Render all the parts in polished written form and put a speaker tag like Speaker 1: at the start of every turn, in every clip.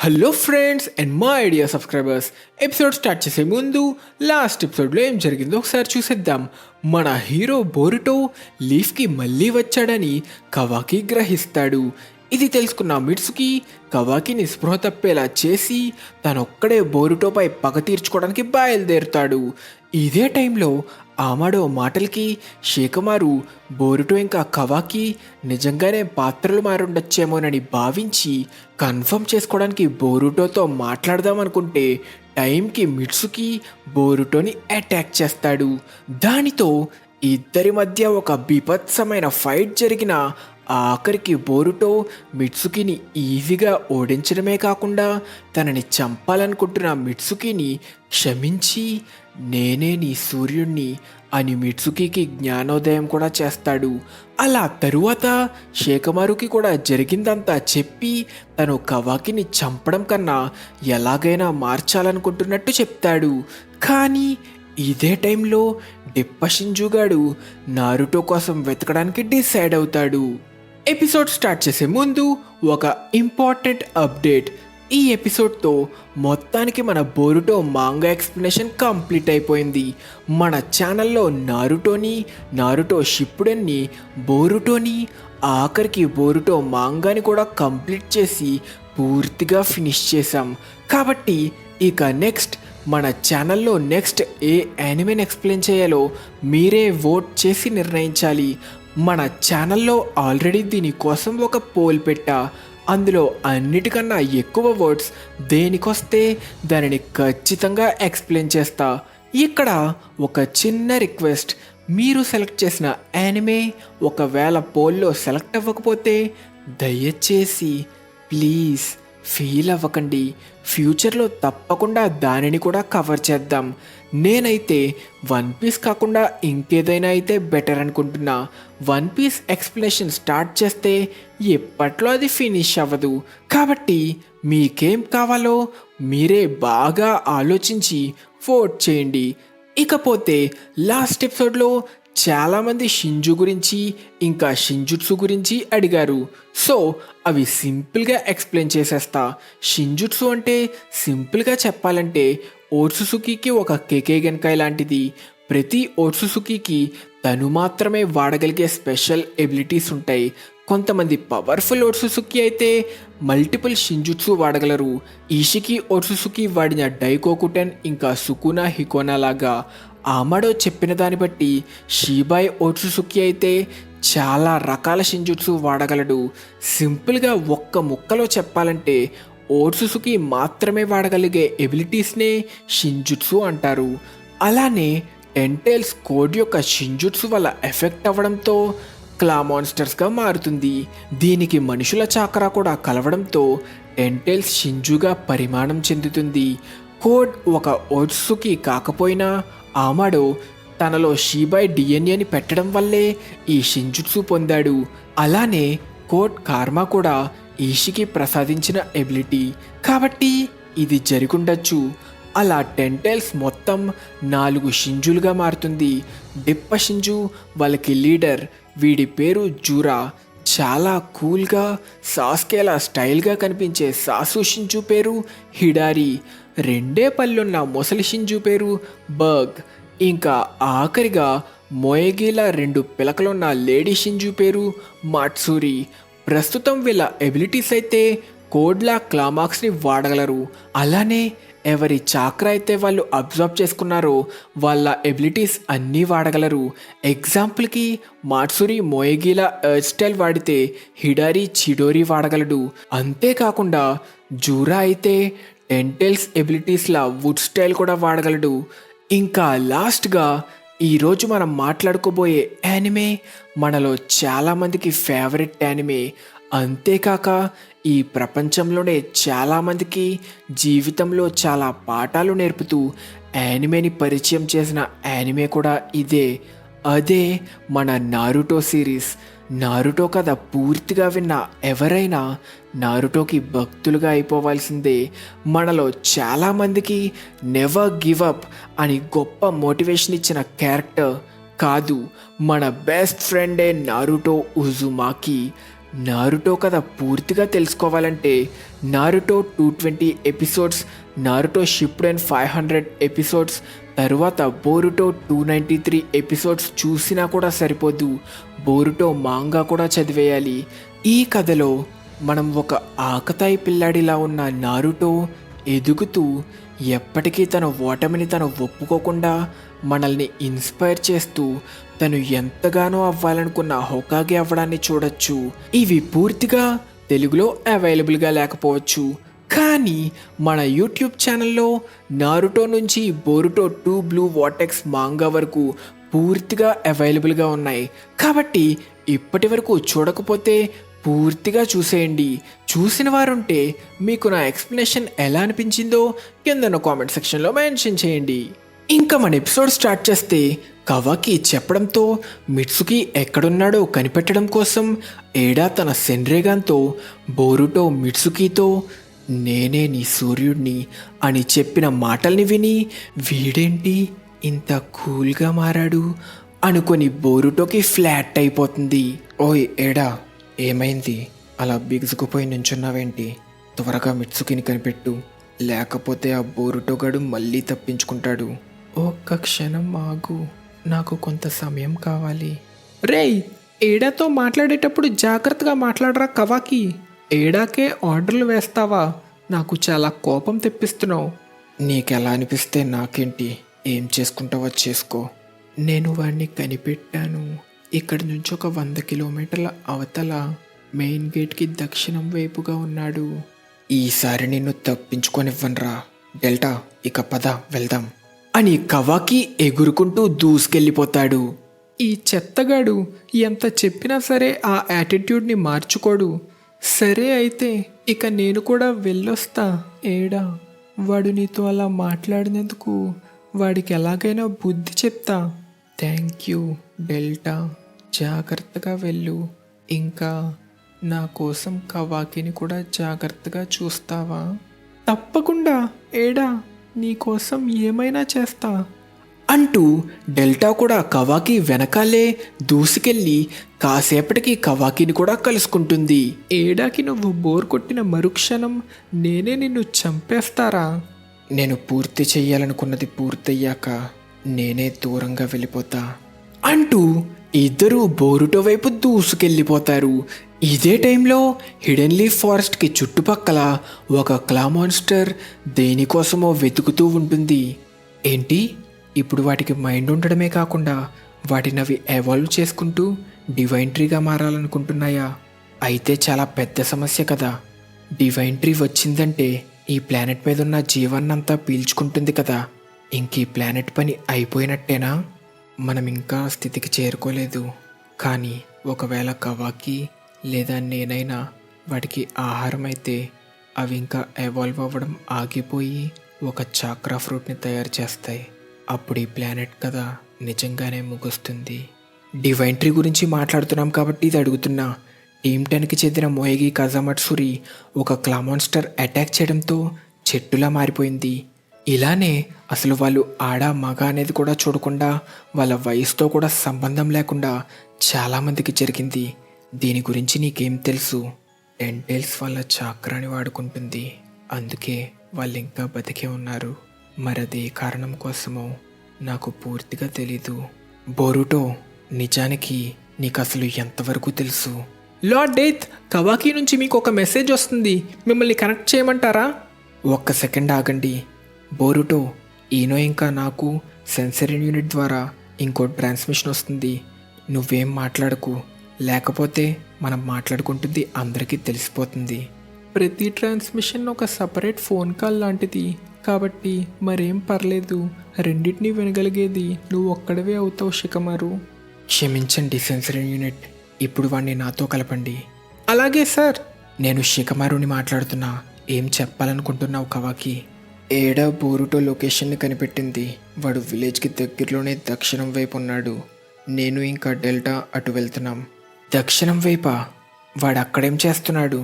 Speaker 1: Hello friends and మా idea subscribers, episode start చేసే ముందు లాస్ట్ ఎపిసోడ్లో ఏం జరిగిందో ఒకసారి చూసేద్దాం. మన హీరో బోరుటో లీఫ్కి మళ్ళీ వచ్చాడని కవాకి గ్రహిస్తాడు. ఇది తెలుసుకున్న మిట్సుకి కవాకిని స్పృహ తప్పేలా చేసి తనొక్కడే బోరుటోపై పగ తీర్చుకోవడానికి బయలుదేరుతాడు. ఇదే టైంలో ఆమాడో మాటలకి షేకమారు బోరుటో ఇంకా కవాకి నిజంగానే పాత్రలు మారుండొచ్చేమోనని భావించి కన్ఫర్మ్ చేసుకోవడానికి బోరుటోతో మాట్లాడదామనుకుంటే టైంకి మిట్సుకి బోరుటోని అటాక్ చేస్తాడు. దానితో ఇద్దరి మధ్య ఒక బీభత్సమైన ఫైట్ జరిగిన ఆఖరికి బోరుటో మిట్సుకిని ఈజీగా ఓడించడమే కాకుండా తనని చంపాలనుకుంటున్న మిట్సుకిని క్షమించి నేనే నీ సూర్యుణ్ణి అని మిట్సుకి జ్ఞానోదయం కూడా చేస్తాడు. అలా తరువాత షేకమారుకి కూడా జరిగిందంతా చెప్పి తను కవాకిని చంపడం కన్నా ఎలాగైనా మార్చాలనుకుంటున్నట్టు చెప్తాడు. కానీ ఇదే టైంలో డిప్ప షింజుగాడు నారుటో కోసం వెతకడానికి డిసైడ్ అవుతాడు. ఎపిసోడ్ స్టార్ట్ చేసే ముందు ఒక ఇంపార్టెంట్ అప్డేట్. ఈ ఎపిసోడ్తో మొత్తానికి మన బోరుటో మాంగా ఎక్స్ప్లెనేషన్ కంప్లీట్ అయిపోయింది. మన ఛానల్లో నారుటో షిప్పుడెన్ని, బోరుటోని, ఆఖరికి బోరుటో మాంగాని కూడా కంప్లీట్ చేసి పూర్తిగా ఫినిష్ చేశాం. కాబట్టి ఇక నెక్స్ట్ మన ఛానల్లో నెక్స్ట్ ఏ యానిమేని ఎక్స్ప్లెయిన్ చేయాలో మీరే ఓట్ చేసి నిర్ణయించాలి. మన ఛానల్లో ఆల్రెడీ దీనికోసం ఒక పోల్ పెట్టా. అందులో అన్నిటికన్నా ఎక్కువ వర్డ్స్ దేనికొస్తే దానిని ఖచ్చితంగా ఎక్స్ప్లెయిన్ చేస్తా. ఇక్కడ ఒక చిన్న రిక్వెస్ట్, మీరు సెలెక్ట్ చేసిన యానిమే ఒకవేళ పోల్లో సెలెక్ట్ అవ్వకపోతే దయచేసి ప్లీజ్ ఫీల్ అవ్వకండి, ఫ్యూచర్లో తప్పకుండా దానిని కూడా కవర్ చేద్దాం. నేనైతే వన్ పీస్ కాకుండా ఇంకేదైనా అయితే బెటర్ అనుకుంటున్నా. వన్ పీస్ ఎక్స్ప్లెనేషన్ స్టార్ట్ చేస్తే ఎప్పట్లో అది ఫినిష్ అవ్వదు. కాబట్టి మీకేం కావాలో మీరే బాగా ఆలోచించి ఓట్ చేయండి. ఇకపోతే లాస్ట్ ఎపిసోడ్లో చాలామంది షింజు గురించి ఇంకా షింజుట్సు గురించి అడిగారు. సో అవి సింపుల్గా ఎక్స్ప్లెయిన్ చేసేస్తా. షింజుట్సు అంటే సింపుల్గా చెప్పాలంటే ఓట్సుసుకీకి ఒక కేకేగెన్కాయ్ లాంటిది. ప్రతి ఓట్సుసుకీకి తను మాత్రమే వాడగలిగే స్పెషల్ ఎబిలిటీస్ ఉంటాయి. కొంతమంది పవర్ఫుల్ ఓట్సుసుకి అయితే మల్టిపుల్ షింజుట్సు వాడగలరు. ఈషికి ఓట్సుసుకి వాడిన డైకోకుటెన్ ఇంకా సుకునా హికోనా లాగా. ఆమాడో చెప్పిన దాన్ని బట్టి షీబాయ్ ఓట్సుసుకి అయితే చాలా రకాల షింజుట్సు వాడగలడు. సింపుల్గా ఒక్క ముక్కలో చెప్పాలంటే ఓట్సుసుకి మాత్రమే వాడగలిగే ఎబిలిటీస్నే షింజుట్సు అంటారు. అలానే టెంటైల్స్ కోడ్ యొక్క షింజుట్సు వల్ల ఎఫెక్ట్ అవ్వడంతో క్లా మాన్స్టర్స్గా మారుతుంది. దీనికి మనుషుల చాకరా కూడా కలవడంతో టెంటైల్స్ షింజుగా పరిమాణం చెందుతుంది. కోడ్ ఒక ఓట్సుకి కాకపోయినా ఆమాడో తనలో షీబాయ్ డిఎన్ఏని పెట్టడం వల్లే ఈ షింజుట్సు పొందాడు. అలానే కోడ్ కార్మా కూడా ఈషికి ప్రసాదించిన ఎబిలిటీ. కాబట్టి ఇది జరిగుండొచ్చు. అలా టెంటైల్స్ మొత్తం 4 షింజులుగా మారుతుంది. డిప్ప షింజు వాళ్ళకి లీడర్. వీడి పేరు జూరా. చాలా కూల్గా సాస్కేలా స్టైల్గా కనిపించే సాసు షింజు పేరు హిడారి. 2 పళ్ళున్న మొసలి షింజు పేరు బర్గ్. ఇంకా ఆఖరిగా మోయగీలా 2 పిలకలున్న లేడీ షింజు పేరు మాట్సూరి. ప్రస్తుతం వీళ్ళ ఎబిలిటీస్ అయితే కోడ్లా క్లామాక్స్ని వాడగలరు. అలానే ఎవరి చాక్రా అయితే వాళ్ళు అబ్జర్వ్ చేసుకున్నారో వాళ్ళ ఎబిలిటీస్ అన్నీ వాడగలరు. ఎగ్జాంపుల్కి మాట్సూరి మోయగీలా ఎర్త్ స్టైల్ వాడితే హిడారి చిడోరి వాడగలడు. అంతేకాకుండా జూరా అయితే టెంటైల్స్ ఎబిలిటీస్లా వుడ్ స్టైల్ కూడా వాడగలడు. ఇంకా లాస్ట్గా ఈరోజు మనం మాట్లాడుకోబోయే యానిమే మనలో చాలామందికి ఫేవరెట్ యానిమే. అంతేకాక ఈ ప్రపంచంలోనే చాలామందికి జీవితంలో చాలా పాఠాలు నేర్పుతూ యానిమేని పరిచయం చేసిన యానిమే కూడా ఇదే. అదే మన నారుటో సిరీస్. నారుటో కథ పూర్తిగా విన్న ఎవరైనా నారుటోకి భక్తులుగా అయిపోవాల్సిందే. మనలో చాలామందికి నెవర్ గివ్ అప్ అని గొప్ప మోటివేషన్ ఇచ్చిన క్యారెక్టర్ కాదు, మన బెస్ట్ ఫ్రెండే నారుటో ఉజుమాకి. నారుటో కథ పూర్తిగా తెలుసుకోవాలంటే నారుటో 220 ఎపిసోడ్స్, నారుటో షిప్పుడెన్ 500 ఎపిసోడ్స్, తరువాత బోరుటో 293 ఎపిసోడ్స్ చూసినా కూడా సరిపోదు. బోరుటో మాంగా కూడా చదివేయాలి. ఈ కథలో మనం ఒక ఆకతాయి పిల్లాడిలా ఉన్న నారుటో ఎదుగుతూ ఎప్పటికీ తన ఓటమిని తను ఒప్పుకోకుండా మనల్ని ఇన్స్పైర్ చేస్తూ తను ఎంతగానో అవ్వాలనుకున్న హోకాగే అవ్వడాన్ని చూడొచ్చు. ఇవి పూర్తిగా తెలుగులో అవైలబుల్గా లేకపోవచ్చు, కానీ మన యూట్యూబ్ ఛానల్లో నారుటో నుంచి బోరుటో 2 బ్లూ వాటెక్స్ మాంగా వరకు పూర్తిగా అవైలబుల్గా ఉన్నాయి. కాబట్టి ఇప్పటి వరకు చూడకపోతే పూర్తిగా చూసేయండి. చూసిన వారుంటే మీకు నా ఎక్స్ప్లెనేషన్ ఎలా అనిపించిందో కింద కామెంట్ సెక్షన్లో మెన్షన్ చేయండి. ఇంకా మన ఎపిసోడ్ స్టార్ట్ చేస్తే కవాకి చెప్పడంతో మిట్సుకి ఎక్కడున్నాడో కనిపెట్టడం కోసం ఏడా తన సెన్రేగాన్తో బోరుటో మిట్సుకితో నేనే నీ సూర్యుడిని అని చెప్పిన మాటల్ని విని వీడేంటి ఇంత కూల్గా మారాడు అనుకొని బోరుటోకి ఫ్లాట్ అయిపోతుంది. ఓయ్ ఏడా, ఏమైంది? అలా బిగుసుకుపోయి నుంచున్నావేంటి? త్వరగా మిట్సుకిని కనిపెట్టు, లేకపోతే ఆ బోరుటోగాడు మళ్ళీ తప్పించుకుంటాడు. ఒక్క క్షణం ఆగు, నాకు కొంత సమయం కావాలి. రేయ్, ఏడాతో మాట్లాడేటప్పుడు జాగ్రత్తగా మాట్లాడరా కవాకి. ఏడాకే ఆర్డర్లు వేస్తావా? నాకు చాలా కోపం తెప్పిస్తున్నావు. నీకెలా అనిపిస్తే నాకేంటి, ఏం చేసుకుంటావో చేసుకో. నేను వాడిని కనిపెట్టాను. ఇక్కడి నుంచి ఒక 100 కిలోమీటర్ల అవతల మెయిన్ గేట్కి దక్షిణం వైపుగా ఉన్నాడు. ఈసారి నిన్ను తప్పించుకొనివ్వనరా డెల్టా, ఇక పద వెళ్దాం అని కవాకి ఎగురుకుంటూ దూసుకెళ్ళిపోతాడు. ఈ చెత్తగాడు ఎంత చెప్పినా సరే ఆ యాటిట్యూడ్ని మార్చుకోడు. సరే అయితే ఇక నేను కూడా వెళ్ళొస్తా. ఏడా, వాడు నీతో అలా మాట్లాడినందుకు వాడికి ఎలాగైనా బుద్ధి చెప్తా. థ్యాంక్ యూ డెల్టా, జాగ్రత్తగా వెళ్ళు. ఇంకా నా కోసం కవాకిని కూడా జాగ్రత్తగా చూస్తావా? తప్పకుండా ఏడా, నీకోసం ఏమైనా చేస్తా అంటూ డెల్టా కూడా కవాకి వెనకాలే దూసుకెళ్ళి కాసేపటికి కవాకిని కూడా కలుసుకుంటుంది. ఏడాకి నువ్వు బోర్ కొట్టిన మరుక్షణం నేనే నిన్ను చంపేస్తారా? నేను పూర్తి చెయ్యాలనుకున్నది పూర్తయ్యాక నేనే దూరంగా వెళ్ళిపోతా అంటూ ఇద్దరూ బోరుటో వైపు దూసుకెళ్ళిపోతారు. ఇదే టైంలో హిడెన్ లీఫ్ ఫారెస్ట్కి చుట్టుపక్కల ఒక క్లా మాన్స్టర్ దేనికోసమో వెతుకుతూ ఉంటుంది. ఏంటి, ఇప్పుడు వాటికి మైండ్ ఉండడమే కాకుండా వాటిని అవి ఎవాల్వ్ చేసుకుంటూ డివైన్ ట్రీగా మారాలనుకుంటున్నాయా? అయితే చాలా పెద్ద సమస్య కదా. డివైన్ ట్రీ వచ్చిందంటే ఈ ప్లానెట్ మీద ఉన్న జీవాన్నంతా పీల్చుకుంటుంది కదా. ఇంక ఈ ప్లానెట్ పని అయిపోయినట్టేనా? మనం ఇంకా స్థితికి చేరుకోలేదు. కానీ ఒకవేళ కవాకి లేదా నేనైనా వాటికి ఆహారం అయితే అవి ఇంకా ఎవాల్వ్ అవ్వడం ఆగిపోయి ఒక చాక్రా ఫ్రూట్ని తయారు చేస్తాయి. అప్పుడు ఈ ప్లానెట్ కదా నిజంగానే ముగుస్తుంది. డివైన్ ట్రీ గురించి మాట్లాడుతున్నాం కాబట్టి ఇది అడుగుతున్నా. టీమ్ 10కి చెందిన మోయగి కజామట్సురి ఒక క్లామాన్స్టర్ అటాక్ చేయడంతో చెట్టులా మారిపోయింది. ఇలానే అసలు వాళ్ళు ఆడ మగ అనేది కూడా చూడకుండా వాళ్ళ వయసుతో కూడా సంబంధం లేకుండా చాలామందికి జరిగింది. దీని గురించి నీకేం తెలుసు? 10 టైల్స్ వాళ్ళ చాక్రాని వాడుకుంటుంది, అందుకే వాళ్ళు ఇంకా బతికే ఉన్నారు. మరదే కారణం కోసమో నాకు పూర్తిగా తెలీదు. బోరుటో, నిజానికి నీకు అసలు ఎంతవరకు తెలుసు? లార్డ్ డెత్, కవాకి నుంచి మీకు ఒక మెసేజ్ వస్తుంది, మిమ్మల్ని కనెక్ట్ చేయమంటారా? ఒక్క సెకండ్ ఆగండి. బోరుటో, ఈనో ఇంకా నాకు సెన్సరీ యూనిట్ ద్వారా ఇంకో ట్రాన్స్మిషన్ వస్తుంది. నువ్వేం మాట్లాడకు, లేకపోతే మనం మాట్లాడుకుంటుంది అందరికీ తెలిసిపోతుంది. ప్రతి ట్రాన్స్మిషన్ ఒక సపరేట్ ఫోన్ కాల్ లాంటిది కాబట్టి మరేం పర్లేదు. రెండింటినీ వినగలిగేది నువ్వు ఒక్కడవే అవుతావు షికమారు. క్షమించండి సెన్సరీ యూనిట్, ఇప్పుడు వాడిని నాతో కలపండి. అలాగే సార్. నేను షికమారుని మాట్లాడుతున్నా. ఏం చెప్పాలనుకుంటున్నావు కవాకి? ఏడా బోరుటో లొకేషన్ని కనిపెట్టింది. వాడు విలేజ్కి దగ్గరలోనే దక్షిణం వైపు ఉన్నాడు. నేను ఇంకా డెల్టా అటు వెళ్తున్నాం. దక్షిణం వైపా? వాడు అక్కడేం చేస్తున్నాడు?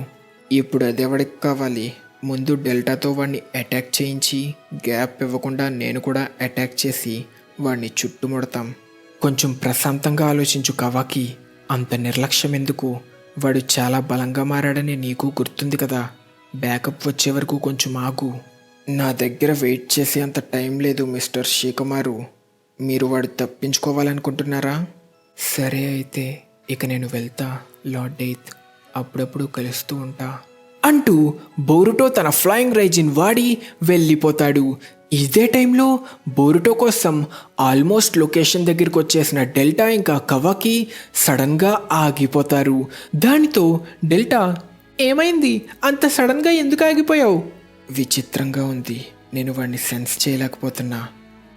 Speaker 1: ఇప్పుడు అదెవడికి కావాలి? ముందు డెల్టాతో వాడిని అటాక్ చేయించి గ్యాప్ ఇవ్వకుండా నేను కూడా అటాక్ చేసి వాడిని చుట్టుముడతాం. కొంచెం ప్రశాంతంగా ఆలోచించు కవాకి. అంత నిర్లక్ష్యం ఎందుకు? వాడు చాలా బలంగా మారాడని నీకు గుర్తుంది కదా. బ్యాకప్ వచ్చే వరకు కొంచెం ఆగు. నా దగ్గర వెయిట్ చేసే అంత టైం లేదు మిస్టర్ శ్రీకుమారు. మీరు వాడు తప్పించుకోవాలనుకుంటున్నారా? సరే అయితే ఇక నేను వెళ్తా లార్డ్ డెయిత్. అప్పుడప్పుడు కలుస్తూ ఉంటా అంటూ బోరుటో తన ఫ్లయింగ్ రైజిన్ వాడి వెళ్ళిపోతాడు. ఇదే టైంలో బోరుటో కోసం ఆల్మోస్ట్ లొకేషన్ దగ్గరికి వచ్చేసిన డెల్టా ఇంకా కవాకి సడన్గా ఆగిపోతారు. దానితో డెల్టా, ఏమైంది? అంత సడన్గా ఎందుకు ఆగిపోయావు? విచిత్రంగా ఉంది, నేను వాడిని సెన్స్ చేయలేకపోతున్నా.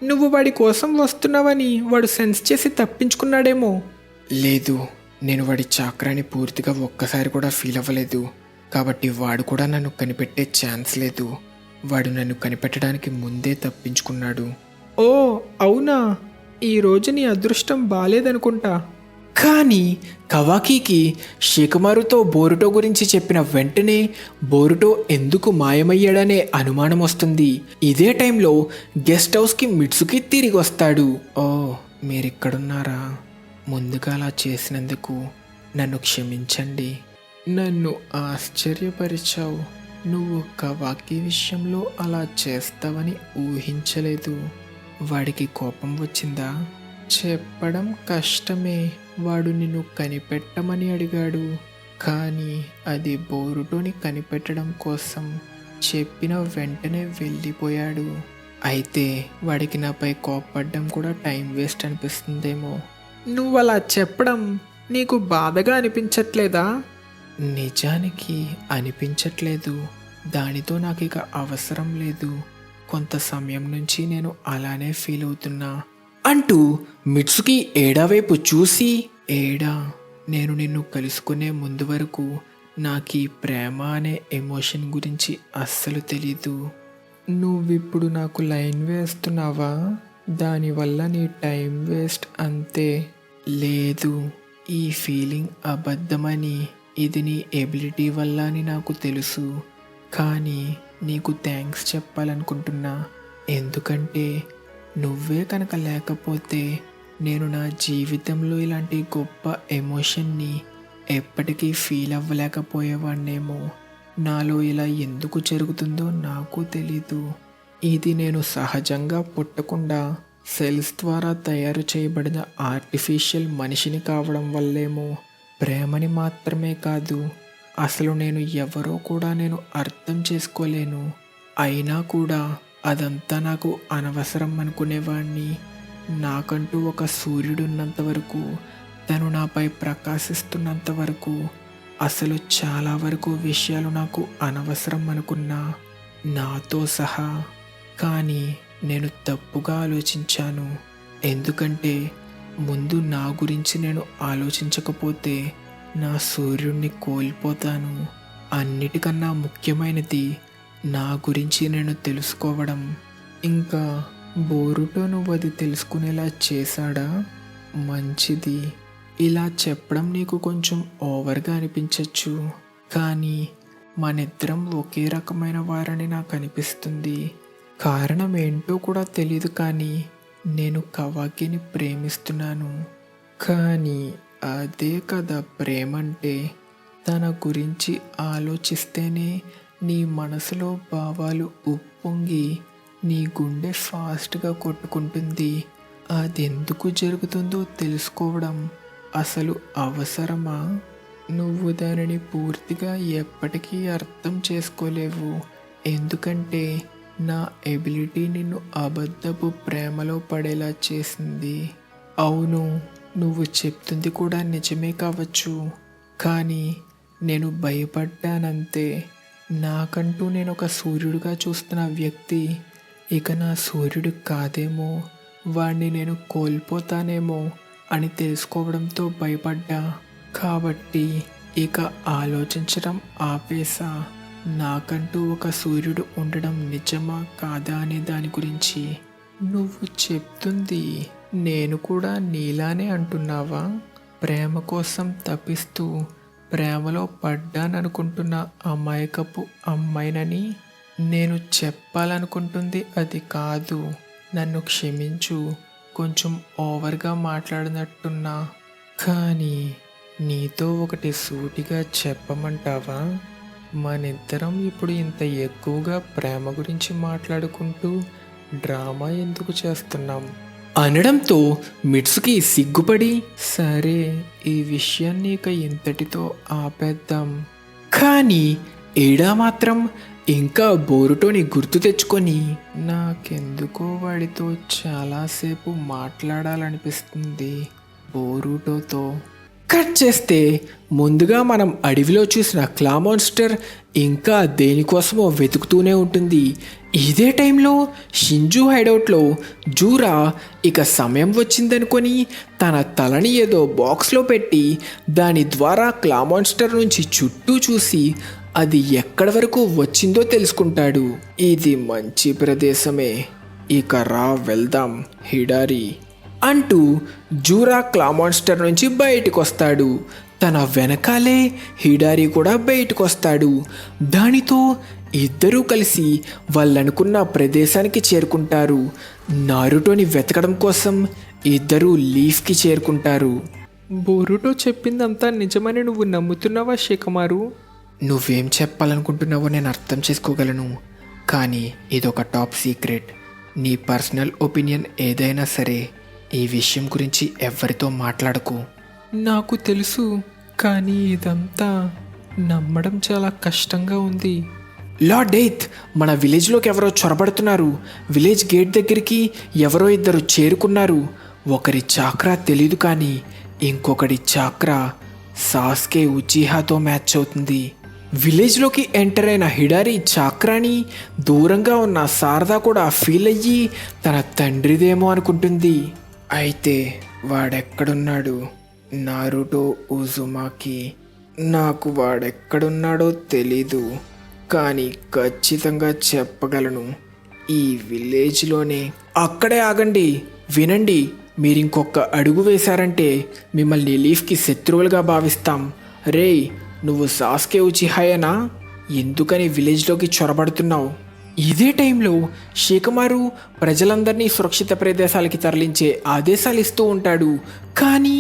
Speaker 1: నువ్వు వాడి కోసం వస్తున్నావని వాడు సెన్స్ చేసి తప్పించుకున్నాడేమో. లేదు, నేను వాడి చాక్రాని పూర్తిగా ఒక్కసారి కూడా ఫీల్ అవ్వలేదు. కాబట్టి వాడు కూడా నన్ను కనిపెట్టే ఛాన్స్ లేదు. వాడు నన్ను కనిపెట్టడానికి ముందే తప్పించుకున్నాడు. ఓ అవునా, ఈరోజు నీ అదృష్టం బాలేదనుకుంటా. కానీ కవాకీకి శ్రీకుమారుతో బోరుటో గురించి చెప్పిన వెంటనే బోరుటో ఎందుకు మాయమయ్యాడనే అనుమానం వస్తుంది. ఇదే టైంలో గెస్ట్ హౌస్కి మిట్సుకి తిరిగి వస్తాడు. ఓ మీరిక్కడున్నారా? ముందుగా అలా చేసినందుకు నన్ను క్షమించండి. నన్ను ఆశ్చర్యపరిచావు. నువ్వు కవాకి విషయంలో అలా చేస్తావని ఊహించలేదు. వాడికి కోపం వచ్చిందా? చెప్పడం కష్టమే. వాడు నిన్ను కనిపెట్టమని అడిగాడు, కానీ అది బోరుటోని కనిపెట్టడం కోసం చెప్పిన వెంటనే వెళ్ళిపోయాడు. అయితే వాడికి నాపై కోప్పడ్డం కూడా టైం వేస్ట్ అనిపిస్తుందేమో. నువ్వు అలా చెప్పడం నీకు బాధగా అనిపించట్లేదా? నిజానికి అనిపించట్లేదు. దానితో నాకు ఇక అవసరం లేదు. కొంత సమయం నుంచి నేను అలానే ఫీల్ అవుతున్నా అంటూ మిట్సుకి ఏడా వైపు చూసి, ఏడా, నేను నిన్ను కలుసుకునే ముందు వరకు నాకు ఈ ప్రేమ అనే ఎమోషన్ గురించి అస్సలు తెలీదు. నువ్విప్పుడు నాకు లైన్ వేస్తున్నావా? దానివల్ల నీ టైం వేస్ట్ అంతే. లేదు, ఈ ఫీలింగ్ అబద్ధమని, ఇది నీ ఎబిలిటీ వల్ల అని నాకు తెలుసు. కానీ నీకు థ్యాంక్స్ చెప్పాలనుకుంటున్నా. ఎందుకంటే నువ్వే కనుక లేకపోతే నేను నా జీవితంలో ఇలాంటి గొప్ప ఎమోషన్ని ఎప్పటికీ ఫీల్ అవ్వలేకపోయేవాడినేమో. నాలో ఇలా ఎందుకు జరుగుతుందో నాకు తెలీదు. ఇది నేను సహజంగా పుట్టకుండా సెల్స్ ద్వారా తయారు చేయబడిన ఆర్టిఫిషియల్ మనిషిని కావడం వల్లేమో. ప్రేమని మాత్రమే కాదు, అసలు నేను ఎవరో కూడా నేను అర్థం చేసుకోలేను. అయినా కూడా అదంతా నాకు అనవసరం అనుకునేవాడిని. నాకంటూ ఒక సూర్యుడున్నంత వరకు, తను నాపై ప్రకాశిస్తున్నంత వరకు అసలు చాలా వరకు విషయాలు నాకు అనవసరం అనుకున్నా, నాతో సహా. కానీ నేను తప్పుగా ఆలోచించాను. ఎందుకంటే ముందు నా గురించి నేను ఆలోచించకపోతే నా సూర్యుడిని కోల్పోతాను. అన్నిటికన్నా ముఖ్యమైనది నా గురించి నేను తెలుసుకోవడం. ఇంకా బోరుటో నువ్వు అది తెలుసుకునేలా చేశాడా? మంచిది. ఇలా చెప్పడం నీకు కొంచెం ఓవర్గా అనిపించవచ్చు, కానీ మనిద్దరం ఒకే రకమైన వారని నాకు అనిపిస్తుంది. కారణం ఏంటో కూడా తెలియదు, కానీ నేను కవాకిని ప్రేమిస్తున్నాను. కానీ అదే కదా ప్రేమంటే. తన గురించి ఆలోచిస్తేనే నీ మనసులో భావాలు ఉప్పొంగి నీ గుండె ఫాస్ట్గా కొట్టుకుంటుంది. అదెందుకు జరుగుతుందో తెలుసుకోవడం అసలు అవసరమా? నువ్వు దానిని పూర్తిగా ఎప్పటికీ అర్థం చేసుకోలేవు. ఎందుకంటే నా ఎబిలిటీ నిన్ను అబద్ధపు ప్రేమలో పడేలా చేసింది. అవును, నువ్వు చెప్తుంది కూడా నిజమే కావచ్చు, కానీ నేను భయపడ్డానంతే. నాకంటూ నేను ఒక సూర్యుడిగా చూస్తున్న వ్యక్తి ఇక నా సూర్యుడు కాదేమో, వాణ్ణి నేను కోల్పోతానేమో అని తెలుసుకోవడంతో భయపడ్డా. కాబట్టి ఇక ఆలోచించడం ఆపేసా. నాకంటూ ఒక సూర్యుడు ఉండడం నిజమా కాదా అనే దాని గురించి. నువ్వు చెప్తుంది నేను కూడా నీలానే అంటున్నావా? ప్రేమ కోసం తపిస్తూ ప్రేమలో పడ్డాననుకుంటున్న అమాయకపు అమ్మాయినని. నేను చెప్పాలనుకుంటుంది అది కాదు. నన్ను క్షమించు, కొంచెం ఓవర్గా మాట్లాడినట్టున్నా. కానీ నీతో ఒకటి సూటిగా చెప్పమంటావా? మనిద్దరం ఇప్పుడు ఇంత ఎక్కువగా ప్రేమ గురించి మాట్లాడుకుంటూ డ్రామా ఎందుకు చేస్తున్నాం అనడంతో మిట్సుకి సిగ్గుపడి, సరే ఈ విషయాన్ని ఇక ఇంతటితో ఆపేద్దాం. కానీ ఏడా మాత్రం ఇంకా బోరుటోని గుర్తు తెచ్చుకొని, నాకెందుకో వాడితో చాలాసేపు మాట్లాడాలనిపిస్తుంది బోరుటోతో. కట్ చేస్తే ముందుగా మనం అడవిలో చూసిన క్లా మాన్స్టర్ ఇంకా దేనికోసమో వెతుకుతూనే ఉంటుంది. ఇదే టైంలో షింజు హైడౌట్లో జూరా ఇక సమయం వచ్చిందనుకొని తన తలని ఏదో బాక్స్లో పెట్టి దాని ద్వారా క్లా మాన్స్టర్ నుంచి చుట్టూ చూసి అది ఎక్కడి వరకు వచ్చిందో తెలుసుకుంటాడు. ఇది మంచి ప్రదేశమే, ఇక రా వెళ్దాం హిడారి అంటూ జూరా క్లా మాన్స్టర్ నుంచి బయటకు వస్తాడు. తన వెనకాలే హిడారి కూడా బయటకు వస్తాడు. దానితో ఇద్దరూ కలిసి వాళ్ళనుకున్న ప్రదేశానికి చేరుకుంటారు. నారుటోని వెతకడం కోసం ఇద్దరూ లీఫ్కి చేరుకుంటారు. బోరుటో చెప్పిందంతా నిజమని నువ్వు నమ్ముతున్నావా షికమారు? నువ్వేం చెప్పాలనుకుంటున్నావో నేను అర్థం చేసుకోగలను, కానీ ఇదొక టాప్ సీక్రెట్. నీ పర్సనల్ ఒపీనియన్ ఏదైనా సరే ఈ విషయం గురించి ఎవరితో మాట్లాడకు. నాకు తెలుసు, కానీ ఇదంతా నమ్మడం చాలా కష్టంగా ఉంది. లార్డ్ ఎయిత్, మన విలేజ్లోకి ఎవరో చొరబడుతున్నారు. విలేజ్ గేట్ దగ్గరికి ఎవరో ఇద్దరు చేరుకున్నారు. ఒకరి చాక్రా తెలీదు, కానీ ఇంకొకటి చాక్రా సాస్కే ఉచిహాతో మ్యాచ్ అవుతుంది. విలేజ్లోకి ఎంటర్ అయిన హిడారి చాక్రాని దూరంగా ఉన్న శారదా కూడా ఫీల్ అయ్యి తన తండ్రిదేమో అనుకుంటుంది. అయితే వాడెక్కడున్నాడు? నారుటో ఉజుమాకి. నాకు వాడెక్కడున్నాడో తెలీదు, కానీ ఖచ్చితంగా చెప్పగలను, ఈ విలేజ్లోనే. అక్కడే ఆగండి, వినండి. మీరింకొక అడుగు వేశారంటే మిమ్మల్ని లీఫ్కి శత్రువులుగా భావిస్తాం. రేయ్, నువ్వు సాస్కే ఉచిహాయేనా? ఎందుకని విలేజ్లోకి చొరబడుతున్నావు? ఇదే టైంలో షికమారు ప్రజలందరినీ సురక్షిత ప్రదేశాలకి తరలించే ఆదేశాలు ఇస్తూ ఉంటాడు. కానీ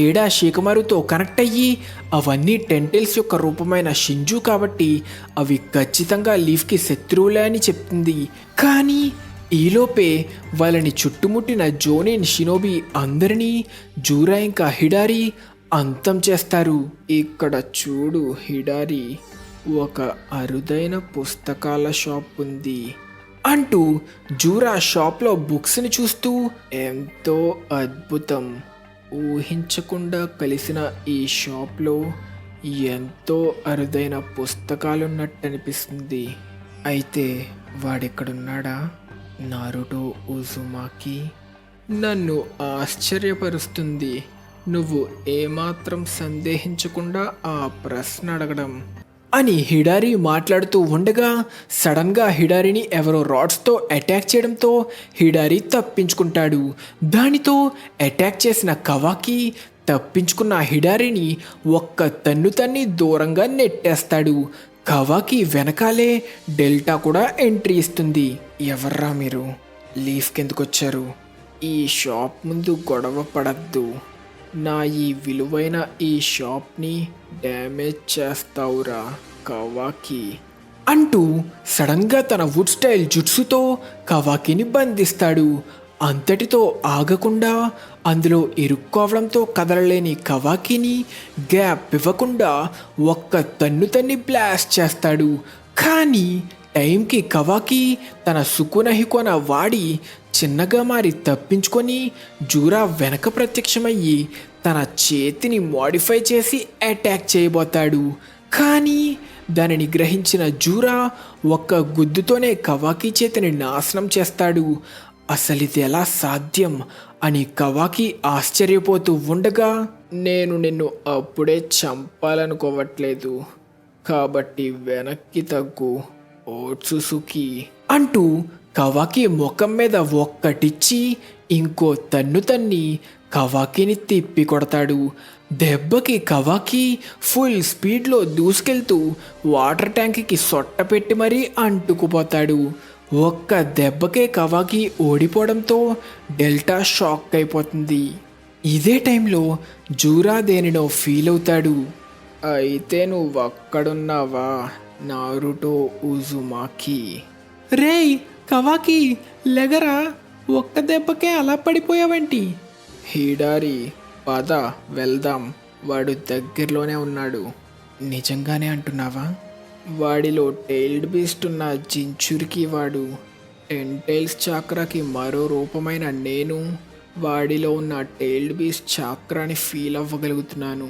Speaker 1: ఏడా షికమారుతో కనెక్ట్ అయ్యి అవన్నీ టెంటెల్స్ యొక్క రూపమైన షింజు కాబట్టి అవి ఖచ్చితంగా లీఫ్కి శత్రువులే అని చెప్తుంది. కానీ ఈలోపే వాళ్ళని చుట్టుముట్టిన జోనిన్, షినోబి అందరినీ జూరా ఇంకా హిడారి అంతం చేస్తారు. ఇక్కడ చూడు హిడారి, ఒక అరుదైన పుస్తకాల షాప్ ఉంది అంటూ జూరా షాప్లో బుక్స్ని చూస్తూ, ఎంతో అద్భుతం, ఊహించకుండా కలిసిన ఈ షాప్లో ఎంతో అరుదైన పుస్తకాలున్నట్టు అనిపిస్తుంది. అయితే వాడెక్కడున్నాడా? నారుటో ఉజుమాకి. నన్ను ఆశ్చర్యపరుస్తుంది నువ్వు ఏమాత్రం సందేహించకుండా ఆ ప్రశ్న అడగడం అని హిడారి మాట్లాడుతూ ఉండగా సడన్గా హిడారిని ఎవరో రాడ్స్తో అటాక్ చేయడంతో హిడారి తప్పించుకుంటాడు. దానితో అటాక్ చేసిన కవాకి తప్పించుకున్న హిడారిని ఒక్క తన్ను తన్ని దూరంగా నెట్టేస్తాడు. కవాకి వెనకాలే డెల్టా కూడా ఎంట్రీ ఇస్తుంది. ఎవర్రా మీరు? లీఫ్కి ఎందుకు వచ్చారు? ఈ షాప్ ముందు గొడవ పడద్దు. నా ఈ విలువైన ఈ షాప్ని డ్యామేజ్ చేస్తావురా కవాకి అంటూ సడన్గా తన వుడ్ స్టైల్ జుట్సుతో కవాకిని బంధిస్తాడు. అంతటితో ఆగకుండా అందులో ఇరుక్కోవడంతో కదలలేని కవాకిని గ్యాప్ ఇవ్వకుండా ఒక్క తన్ను తన్ని బ్లాస్ట్ చేస్తాడు. కానీ టైంకి కవాకి తన సుకునహికొన వాడి చిన్నగా మారి తప్పించుకొని జూరా వెనక ప్రత్యక్షమయ్యి తన చేతిని మోడిఫై చేసి అటాక్ చేయబోతాడు. కానీ దానిని గ్రహించిన జూరా ఒక్క గుద్దుతోనే కవాకి చేతిని నాశనం చేస్తాడు. అసలిది ఎలా సాధ్యం అని కవాకి ఆశ్చర్యపోతూ ఉండగా, నేను నిన్ను అప్పుడే చంపాలనుకోవట్లేదు, కాబట్టి వెనక్కి తగ్గు ఓట్సుసుకి అంటూ కవాకి ముఖం మీద ఒక్కటిచ్చి ఇంకో తన్ను తన్ని కవాకిని తిప్పి కొడతాడు. దెబ్బకి కవాకి ఫుల్ స్పీడ్లో దూసుకెళ్తూ వాటర్ ట్యాంక్కి సొట్ట పెట్టి మరీ అంటుకుపోతాడు. ఒక్క దెబ్బకే కవాకి ఓడిపోవడంతో డెల్టా షాక్ అయిపోతుంది. ఇదే టైంలో జూరా దేనినో ఫీల్ అవుతాడు. అయితే నువ్వు అక్కడున్నావా నారుటో ఉజుమాకి? రేయ్ కవాకి, లెగరా, ఒక్క దెబ్బకే అలా పడిపోయావేంటి? హీడారి, పద వెళ్దాం, వాడు దగ్గరలోనే ఉన్నాడు. నిజంగానే అంటున్నావా? వాడిలో టైల్డ్ బీస్ట్ ఉన్న జించురికి వాడు, 10 టైల్స్ చాక్రాకి మరో రూపమైన నేను వాడిలో ఉన్న టైల్డ్ బీస్ట్ చాక్రాని ఫీల్ అవ్వగలుగుతున్నాను.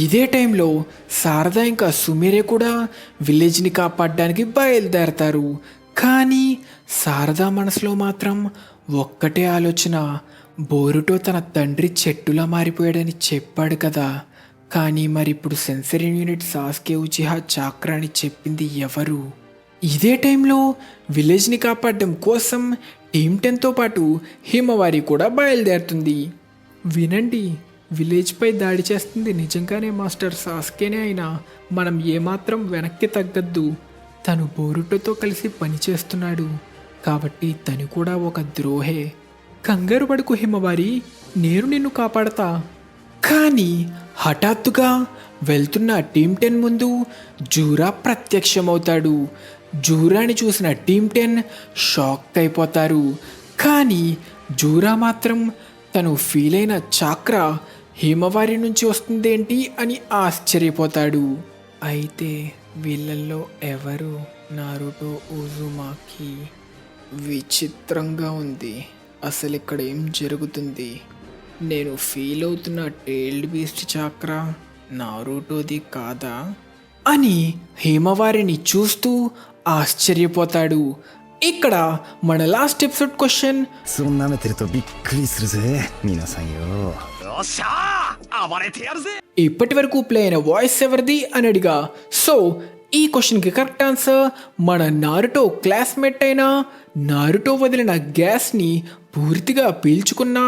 Speaker 1: ఇదే టైంలో శారద ఇంకా సుమేరే కూడా విలేజ్ని కాపాడడానికి బయలుదేరతారు. కానీ శారద మనసులో మాత్రం ఒక్కటే ఆలోచన, బోరుటో తన తండ్రి చెట్టులా మారిపోయాడని చెప్పాడు కదా, కానీ మరి ఇప్పుడు సెన్సరీ యూనిట్ సాస్కే ఉచిహా చాక్రాని చెప్పింది ఎవరు? ఇదే టైంలో విలేజ్ని కాపాడడం కోసం టీమ్ 10తో పాటు హిమవారి కూడా బయలుదేరుతుంది. వినండి, విలేజ్పై దాడి చేస్తుంది నిజంగానే మాస్టర్ సాస్కేనే అయినా మనం ఏమాత్రం వెనక్కి తగ్గద్దు. తను బోరుటోతో కలిసి పనిచేస్తున్నాడు కాబట్టి తను కూడా ఒక ద్రోహే. కంగారు పడుకు హిమవారి, నేను నిన్ను కాపాడతా. కానీ హఠాత్తుగా వెళ్తున్న టీమ్ 10 ముందు జూరా ప్రత్యక్షమవుతాడు. జూరాని చూసిన టీమ్ 10 షాక్ అయిపోతారు. కానీ జూరా మాత్రం తను ఫీల్ అయిన చాక్రా హిమవారి నుంచి వస్తుందేంటి అని ఆశ్చర్యపోతాడు. అయితే వీళ్ళల్లో ఎవరు నారుటో ఉజుమాకి? విచిత్రంగా ఉంది, అసలు ఇక్కడ ఏం జరుగుతుంది? నేను ఫీల్ అవుతున్న టైల్డ్ బీస్ట్ చాక్రా నారుటోది కాదా అని హిమవారిని చూస్తూ ఆశ్చర్యపోతాడు. ఇక్కడ మన లాస్ట్ ఎపిసోడ్ క్వశ్చన్,
Speaker 2: そんなめてるとびっくりするぜ皆さんよ。よっしゃー暴れてやるぜ。
Speaker 1: ఇప్పటి వరకు ప్లే అయిన వాయిస్ ఎవరిది అని అడిగా. సో ఈ క్వశ్చన్కి కరెక్ట్ ఆన్సర్ మన నారుటో క్లాస్మేట్ అయిన, నారుటో వదిలిన గ్యాస్ని పూర్తిగా పీల్చుకున్న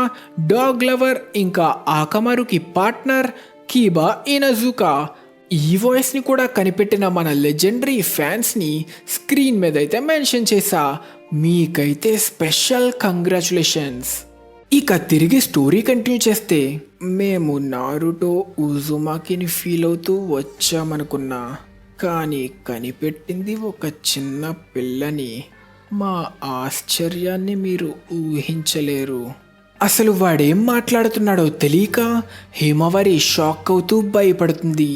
Speaker 1: డాగ్ లవర్ ఇంకా ఆకమారుకి పార్ట్నర్ కీబా ఇనజుకా. ఈ వాయిస్ని కూడా కనిపెట్టిన మన లెజెండరీ ఫ్యాన్స్ని స్క్రీన్ మీద అయితే మెన్షన్ చేశా. మీకైతే స్పెషల్ కంగ్రాచులేషన్స్. ఇక తిరిగి స్టోరీ కంటిన్యూ చేస్తే, మేము నారుటో ఉజుమాకిని ఫీల్ అవుతూ వచ్చామనుకున్నా, కానీ కనిపెట్టింది ఒక చిన్న పిల్లని. మా ఆశ్చర్యాన్ని మీరు ఊహించలేరు. అసలు వాడేం మాట్లాడుతున్నాడో తెలియక హిమవారి షాక్ అవుతూ భయపడుతుంది.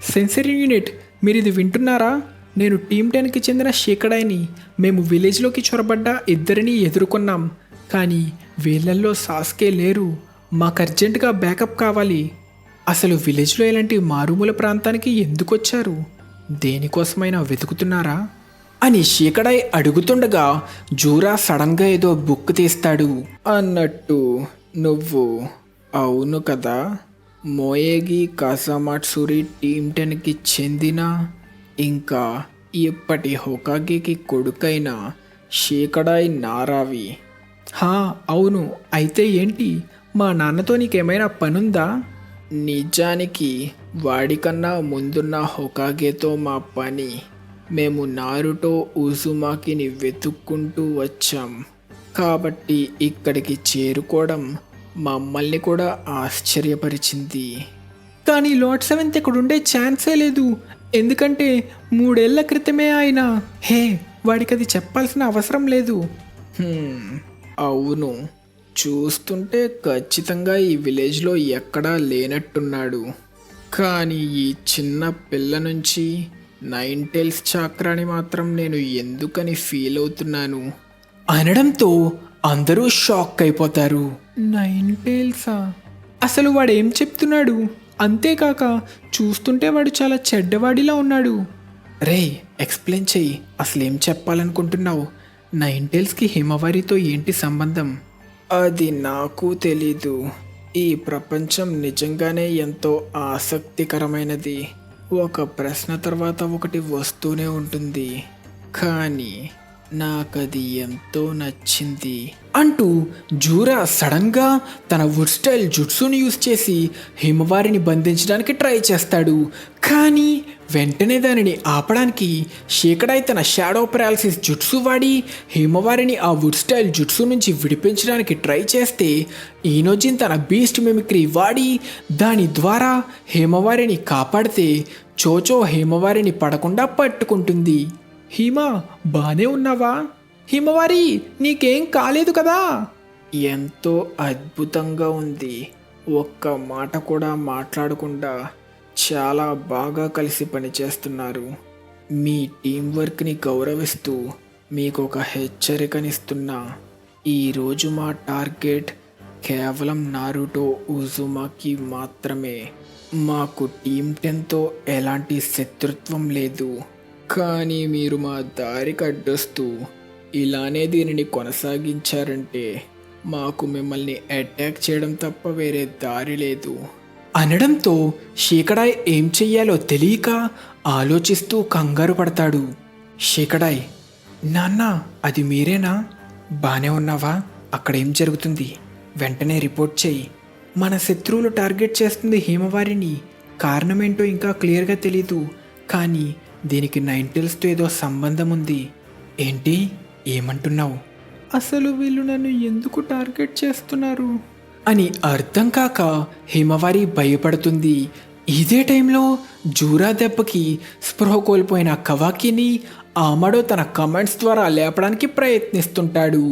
Speaker 1: సెన్సరీ యూనిట్, మీరు ఇది వింటున్నారా? నేను టీమ్ 10కి చెందిన షేకడాయిని. మేము విలేజ్లోకి చొరబడ్డ ఇద్దరిని ఎదుర్కొన్నాం, కానీ వీళ్ళల్లో సాస్కే లేరు. మాకు అర్జెంటుగా బ్యాకప్ కావాలి. అసలు విలేజ్లో ఇలాంటి మారుమూల ప్రాంతానికి ఎందుకు వచ్చారు? దేనికోసమైనా వెతుకుతున్నారా అని షేకడాయ్ అడుగుతుండగా జూరా సడన్గా ఏదో బుక్ తీస్తాడు. అన్నట్టు నువ్వు అవును కదా, మోయేగి కాసామాట్సురి టీమ్ 10కి చెందిన, ఇంకా ఇప్పటి హొకాగేకి కొడుకైన షేకడాయ్ నారావి? హా అవును. అయితే ఏంటి, మా నాన్నతో నీకేమైనా పనుందా? నిజానికి వాడికన్నా ముందున్న హొకాగేతో మా పని. మేము నారుటో ఉజుమాకిని వెతుక్కుంటూ వచ్చాం, కాబట్టి ఇక్కడికి చేరుకోవడం మమ్మల్ని కూడా ఆశ్చర్యపరిచింది. కానీ లార్డ్ 7 ఇక్కడ ఉండే ఛాన్సే లేదు, ఎందుకంటే 3 ఏళ్ల క్రితమే ఆయన. హే, వాడికి అది చెప్పాల్సిన అవసరం లేదు. అవును, చూస్తుంటే ఖచ్చితంగా ఈ విలేజ్లో ఎక్కడా లేనట్టున్నాడు. కానీ ఈ చిన్న పిల్ల నుంచి 9 టైల్స్ చాక్రాని మాత్రం నేను ఎందుకని ఫీల్ అవుతున్నాను అనడంతో అందరూ షాక్ అయిపోతారు. 9 టైల్సా? అసలు వాడు ఏం చెప్తున్నాడు? అంతేకాక చూస్తుంటే వాడు చాలా చెడ్డవాడిలా ఉన్నాడు. రే, ఎక్స్ప్లెయిన్ చెయ్యి, అసలేం చెప్పాలనుకుంటున్నావు? 9 టైల్స్కి హిమవారితో ఏంటి సంబంధం? అది నాకు తెలీదు. ఈ ప్రపంచం నిజంగానే ఎంతో ఆసక్తికరమైనది. ఒక ప్రశ్న తర్వాత ఒకటి వస్తూనే ఉంటుంది, కానీ నాకది ఎంతో నచ్చింది అంటూ జూరా సడన్గా తన వుడ్ స్టైల్ జుట్సుని యూజ్ చేసి హిమవారిని బంధించడానికి ట్రై చేస్తాడు. కానీ వెంటనే దానిని ఆపడానికి షేకడాయ్ తన షాడో పారాలిసిస్ జుట్సు వాడి హిమవారిని ఆ వుడ్ స్టైల్ జుట్సు నుంచి విడిపించడానికి ట్రై చేస్తే ఈనోజిన్ తన బీస్ట్ మిమిక్రీ వాడి దాని ద్వారా హిమవారిని కాపాడితే చోచో హిమవారిని పడకుండా పట్టుకుంటుంది. హిమా, బానే ఉన్నావా? హిమవారి, నీకేం కాలేదు కదా? ఎంతో అద్భుతంగా ఉంది. ఒక్క మాట కూడా మాట్లాడకుండా చాలా బాగా కలిసి పనిచేస్తున్నారు. మీ టీం వర్క్ని గౌరవిస్తూ మీకు ఒక హెచ్చరికనిస్తున్నా. ఈరోజు మా టార్గెట్ కేవలం నారుటో ఉజుమాకి మాత్రమే. మాకు టీం 10తో ఎలాంటి శత్రుత్వం లేదు. కానీ మీరు మా దారికి అడ్డొస్తూ ఇలానే దీనిని కొనసాగించారంటే మాకు మిమ్మల్ని అటాక్ చేయడం తప్ప వేరే దారి లేదు అనడంతో షేకడాయ్ ఏం చెయ్యాలో తెలియక ఆలోచిస్తూ కంగారు పడతాడు. షేకడాయ్, నాన్న, అది మీరేనా? బానే ఉన్నావా? అక్కడేం జరుగుతుంది? వెంటనే రిపోర్ట్ చెయ్యి. మన శత్రువులు టార్గెట్ చేస్తుంది హిమవారిని. కారణమేంటో ఇంకా క్లియర్గా తెలీదు, కానీ దీనికి నైన్టెల్స్తో ఏదో సంబంధం ఉంది. ఏంటి, ఏమంటున్నావు? అసలు వీళ్ళు నన్ను ఎందుకు టార్గెట్ చేస్తున్నారు అని అర్థం కాక హిమవారి భయపడుతుంది. ఇదే టైంలో జూరా దెబ్బకి స్పృహ కోల్పోయిన కవాకిని ఆమడో తన కమెంట్స్ ద్వారా లేపడానికి ప్రయత్నిస్తుంటాడు.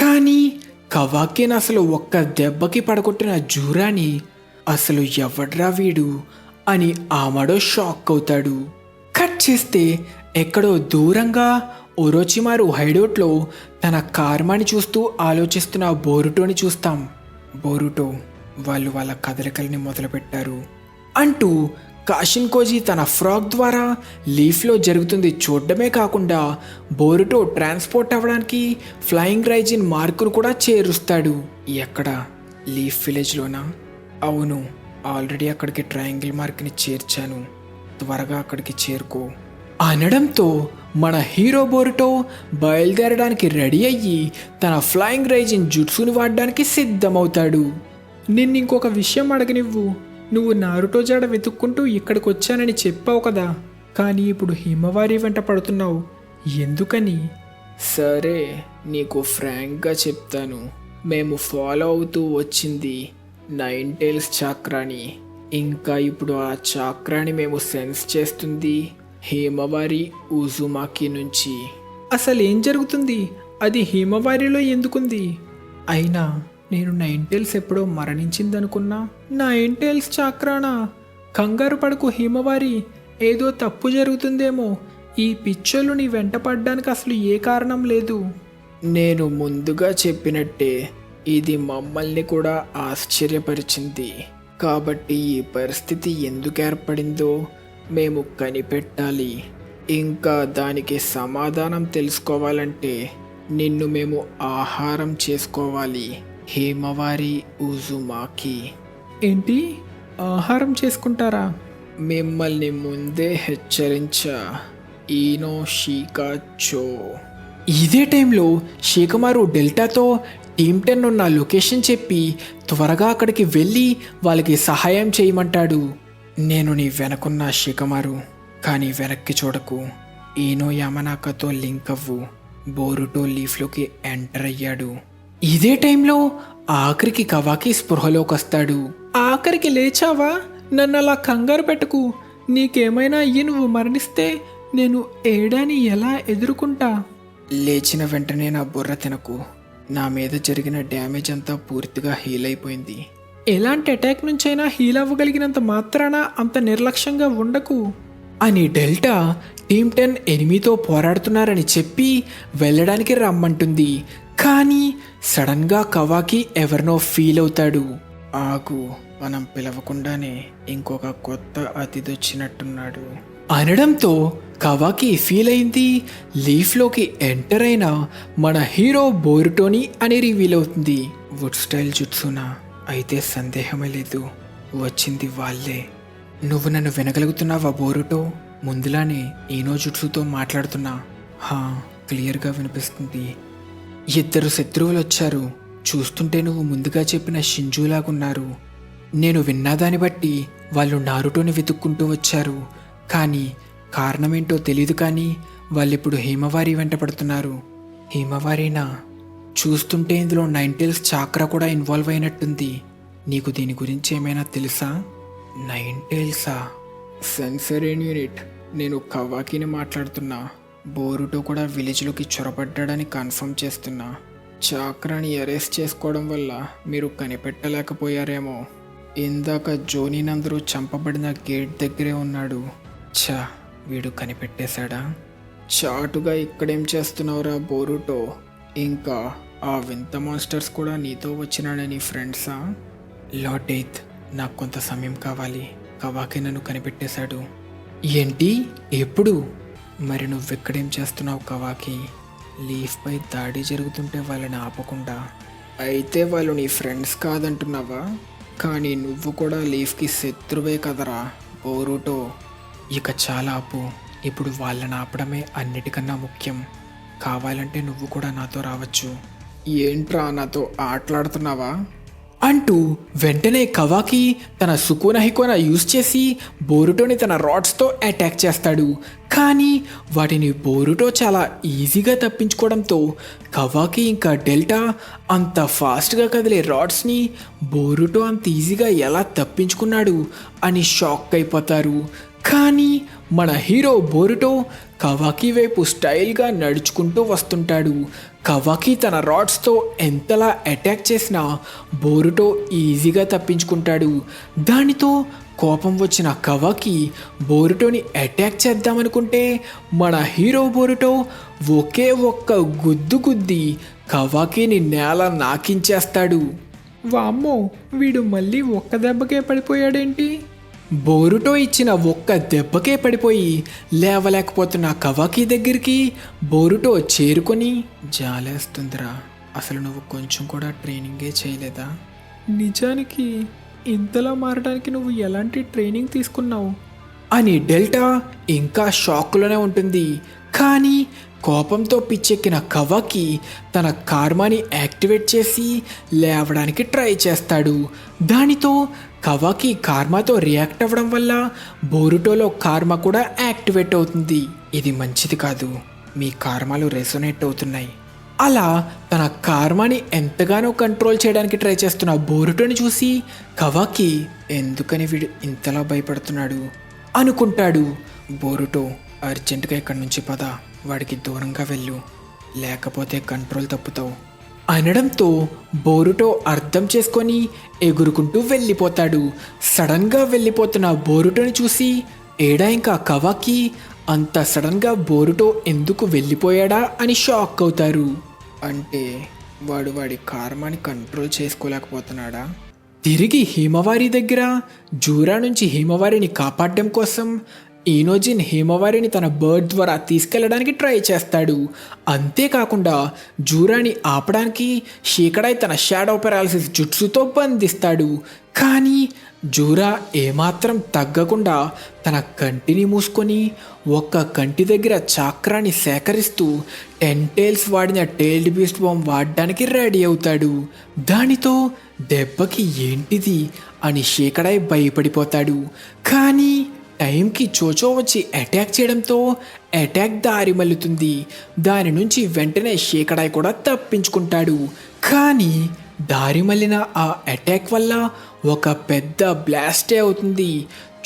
Speaker 1: కానీ కవాకిని అసలు ఒక్క దెబ్బకి పడగొట్టిన జూరాని అసలు ఎవడ్రా వీడు అని ఆమడో షాక్ అవుతాడు. కట్ చేస్తే ఎక్కడో దూరంగా ఒరోచిమారు హైడౌట్లో తన కార్మాని చూస్తూ ఆలోచిస్తున్న బోరుటోని చూస్తాం. బోరుటో, వాళ్ళు వాళ్ళ కదలికల్ని మొదలుపెట్టారు అంటూ కాషిన్కోజీ తన ఫ్రాక్ ద్వారా లీఫ్లో జరుగుతుంది చూడడమే కాకుండా బోరుటో ట్రాన్స్పోర్ట్ అవ్వడానికి ఫ్లయింగ్ రైజిన్ మార్కును కూడా చేరుస్తాడు. ఎక్కడ? లీఫ్ విలేజ్లోనా? అవును, ఆల్రెడీ అక్కడికి ట్రయాంగిల్ మార్క్ని చేర్చాను. త్వరగా అక్కడికి చేరుకో అనడంతో మన హీరో బోరుటో బయలుదేరడానికి రెడీ అయ్యి తన ఫ్లయింగ్ రైజిన్ జుట్సుని వాడడానికి సిద్ధమవుతాడు. నిన్ను ఇంకొక విషయం అడగనివ్వు. నువ్వు నారుటో జాడ వెతుక్కుంటూ ఇక్కడికి వచ్చానని చెప్పావు కదా, కానీ ఇప్పుడు హిమవారి వెంట పడుతున్నావు. ఎందుకని? సరే, నీకు ఫ్రాంక్గా చెప్తాను. మేము ఫాలో అవుతూ వచ్చింది నైన్టెల్స్ చాక్రాని. ఇంకా ఇప్పుడు ఆ చాక్రాని మేము సెన్స్ చేస్తుంది హిమవారి ఉజుమాకి నుంచి. అసలు ఏం జరుగుతుంది? అది హిమవారిలో ఎందుకుంది? అయినా నేను నైన్టెల్స్ ఎప్పుడో మరణించిందనుకున్నా. నైన్టెల్స్ చాక్రానా? కంగారు పడకు హిమవారి, ఏదో తప్పు జరుగుతుందేమో. ఈ పిచ్చోళ్ళు నీ వెంట పడ్డానికి అసలు ఏ కారణం లేదు. నేను ముందుగా చెప్పినట్టే ఇది మమ్మల్ని కూడా ఆశ్చర్యపరిచింది. కాబట్టి ఈ పరిస్థితి ఎందుకు ఏర్పడిందో మేము కనిపెట్టాలి. ఇంకా దానికి సమాధానం తెలుసుకోవాలంటే నిన్ను మేము ఆహారం చేసుకోవాలి. హిమవారి ఉజుమాకి. ఏంటి, ఆహారం చేసుకుంటారా? మిమ్మల్ని ముందే హెచ్చరించా, ఈనో షికాచో. ఇదే టైంలో షికమారు డెల్టాతో టీమ్ 10 ఉన్న లొకేషన్ చెప్పి త్వరగా అక్కడికి వెళ్ళి వాళ్ళకి సహాయం చేయమంటాడు. నేను నీ వెనకున్న షికమారు, కానీ వెనక్కి చూడకు. ఈనో యామనాకతో లింక్ అవ్వు. బోరుటో లీఫ్లోకి ఎంటర్ అయ్యాడు. ఇదే టైంలో ఆఖరికి కవాకి స్పృహలోకి వస్తాడు. ఆఖరికి లేచావా? నన్ను అలా కంగారు పెట్టకు. నీకేమైనా అయ్యి నువ్వు మరణిస్తే నేను ఏడాని ఎలా ఎదుర్కొంటా? లేచిన వెంటనే నా బుర్ర తినకు. నా మీద జరిగిన డ్యామేజ్ అంతా పూర్తిగా హీల్ అయిపోయింది. ఎలాంటి అటాక్ నుంచైనా హీల్ అవ్వగలిగినంత మాత్రాన అంత నిర్లక్ష్యంగా ఉండకు అని డెల్టా టీమ్ 10 ఎనిమితో పోరాడుతున్నారని చెప్పి వెళ్ళడానికి రమ్మంటుంది. కానీ సడన్గా కవాకి ఎవరినో ఫీల్ అవుతాడు. ఆగు, మనం పిలవకుండానే ఇంకొక కొత్త అతిథి వచ్చినట్టున్నాడు అనడంతో కవాకి ఫీల్ అయింది. లీఫ్లోకి ఎంటర్ అయిన మన హీరో బోరుటోని అని రివీల్ అవుతుంది. వుడ్ స్టైల్ జుట్సునా? అయితే సందేహమే లేదు, వచ్చింది వాళ్ళే. నువ్వు నన్ను వినగలుగుతున్నావా బోరుటో? ముందులానే ఈనో జుట్సుతో మాట్లాడుతున్నా. హా, క్లియర్గా వినిపిస్తుంది. ఇద్దరు శత్రువులు వచ్చారు. చూస్తుంటే నువ్వు ముందుగా చెప్పిన షింజులాగున్నారు. నేను విన్నదాన్ని బట్టి వాళ్ళు నారుటోని వెతుక్కుంటూ వచ్చారు. కానీ కారణమేంటో తెలీదు, కానీ వాళ్ళిప్పుడు హిమవారి వెంట పడుతున్నారు. హిమవారినా? చూస్తుంటే ఇందులో 9 టైల్స్ చాక్రా కూడా ఇన్వాల్వ్ అయినట్టుంది. నీకు దీని గురించి ఏమైనా తెలుసా? 9 టైల్సా? సెన్సరీన్ యూనిట్, నేను కవాకిని మాట్లాడుతున్నా. బోరుటో కూడా విలేజ్లోకి చొరబడ్డాడని కన్ఫర్మ్ చేస్తున్నా. చాక్రాని అరెస్ట్ చేసుకోవడం వల్ల మీరు కనిపెట్టలేకపోయారేమో. ఇందాక జోనీనందరూ చంపబడిన గేట్ దగ్గరే ఉన్నాడు. ఛా, వీడు కనిపెట్టేశాడా? చాటుగా ఇక్కడేం చేస్తున్నావురా బోరుటో? ఇంకా ఆ వింత మాస్టర్స్ కూడా నీతో వచ్చినాడని ఫ్రెండ్సా? లార్డ్ డెత్, నాకు కొంత సమయం కావాలి. కవాకి నన్ను కనిపెట్టేశాడు. ఏంటి? ఎప్పుడు? మరి నువ్వెక్కడేం చేస్తున్నావు కవాకి? లీఫ్పై దాడి జరుగుతుంటే వాళ్ళని ఆపకుండా. అయితే వాళ్ళు నీ ఫ్రెండ్స్ కాదంటున్నావా? కానీ నువ్వు కూడా లీఫ్కి శత్రువే కదరా బోరుటో. ఇక చాలా ఆపు. ఇప్పుడు వాళ్ళని ఆపడమే అన్నిటికన్నా ముఖ్యం. కావాలంటే నువ్వు కూడా నాతో రావచ్చు. ఏంట్రా, నాతో ఆటలాడుతున్నావా? అంటూ వెంటనే కవాకి తన సుకోన హికోన యూజ్ చేసి బోరుటోని తన రాడ్స్తో అటాక్ చేస్తాడు. కానీ వాటిని బోరుటో చాలా ఈజీగా తప్పించుకోవడంతో కవాకి ఇంకా డెల్టా అంత ఫాస్ట్గా కదిలే రాడ్స్ని బోరుటో అంత ఈజీగా ఎలా తప్పించుకున్నాడు అని షాక్ అయిపోతారు. కానీ మన హీరో బోరుటో కవాకి వైపు స్టైల్గా నడుచుకుంటూ వస్తుంటాడు. కవాకి తన రాడ్స్తో ఎంతలా అటాక్ చేసినా బోరుటో ఈజీగా తప్పించుకుంటాడు. దానితో కోపం వచ్చిన కవాకి బోరుటోని అటాక్ చేద్దామనుకుంటే మన హీరో బోరుటో ఒకే ఒక్క గుద్దు గుద్ది కవాకిని నేల నాకించేస్తాడు. వామ్మో, వీడు మళ్ళీ ఒక్క దెబ్బకే పడిపోయాడేంటి? బోరుటో ఇచ్చిన ఒక్క దెబ్బకే పడిపోయి లేవలేకపోతున్న కవాకి దగ్గరికి బోరుటో చేరుకొని, జాలేస్తుందిరా, అసలు నువ్వు కొంచెం కూడా ట్రైనింగే చేయలేదా? నిజానికి ఇంతలా మారడానికి నువ్వు ఎలాంటి ట్రైనింగ్ తీసుకున్నావు అని డెల్టా ఇంకా షాక్లోనే ఉంటుంది. కానీ కోపంతో పిచ్చెక్కిన కవాకి తన కార్మాని యాక్టివేట్ చేసి లేవడానికి ట్రై చేస్తాడు. దానితో కవాకి కార్మాతో రియాక్ట్ అవ్వడం వల్ల బోరుటోలో కార్మా కూడా యాక్టివేట్ అవుతుంది. ఇది మంచిది కాదు, మీ కార్మాలు రెసొనేట్ అవుతున్నాయి. అలా తన కార్మాని ఎంతగానో కంట్రోల్ చేయడానికి ట్రై చేస్తున్న బోరుటోని చూసి కవాకి ఎందుకని వీడు ఇంతలా భయపడుతున్నాడు అనుకుంటాడు. బోరుటో, అర్జెంటుగా ఇక్కడి నుంచి పద, వాడికి దూరంగా వెళ్ళు, లేకపోతే కంట్రోల్ తప్పుతావు అనడంతో బోరుటో అర్థం చేసుకొని ఎగురుకుంటూ వెళ్ళిపోతాడు. సడన్గా వెళ్ళిపోతున్న బోరుటోని చూసి ఏడా ఇంకా కవాకి అంత సడన్గా బోరుటో ఎందుకు వెళ్ళిపోయాడా అని షాక్ అవుతారు. అంటే వాడి కార్మాని కంట్రోల్ చేసుకోలేకపోతున్నాడా? తిరిగి హిమవారి దగ్గర జూరా నుంచి హిమవారిని కాపాడడం కోసం ఈనోజిన్ హిమవారిని తన బర్డ్ ద్వారా తీసుకెళ్లడానికి ట్రై చేస్తాడు. అంతేకాకుండా జూరాని ఆపడానికి షీకడాయ్ తన షాడో పెరాలసిస్ జుట్సుతో బంధిస్తాడు. కానీ జూరా ఏమాత్రం తగ్గకుండా తన కంటిని మూసుకొని ఒక్క కంటి దగ్గర చాక్రాన్ని సేకరిస్తూ 10 టైల్స్ వాడిన టైల్డ్ బీస్ట్ బాంబ్ వాడడానికి రెడీ అవుతాడు. దానితో దెబ్బకి ఏంటిది అని షీకడాయ్ భయపడిపోతాడు. కానీ టైంకి చోచో వచ్చి అటాక్ చేయడంతో అటాక్ దారి మల్లుతుంది. దాని నుంచి వెంటనే షీకడాయ్ కూడా తప్పించుకుంటాడు. కానీ దారి మళ్ళిన ఆ అటాక్ వల్ల ఒక పెద్ద బ్లాస్టే అవుతుంది.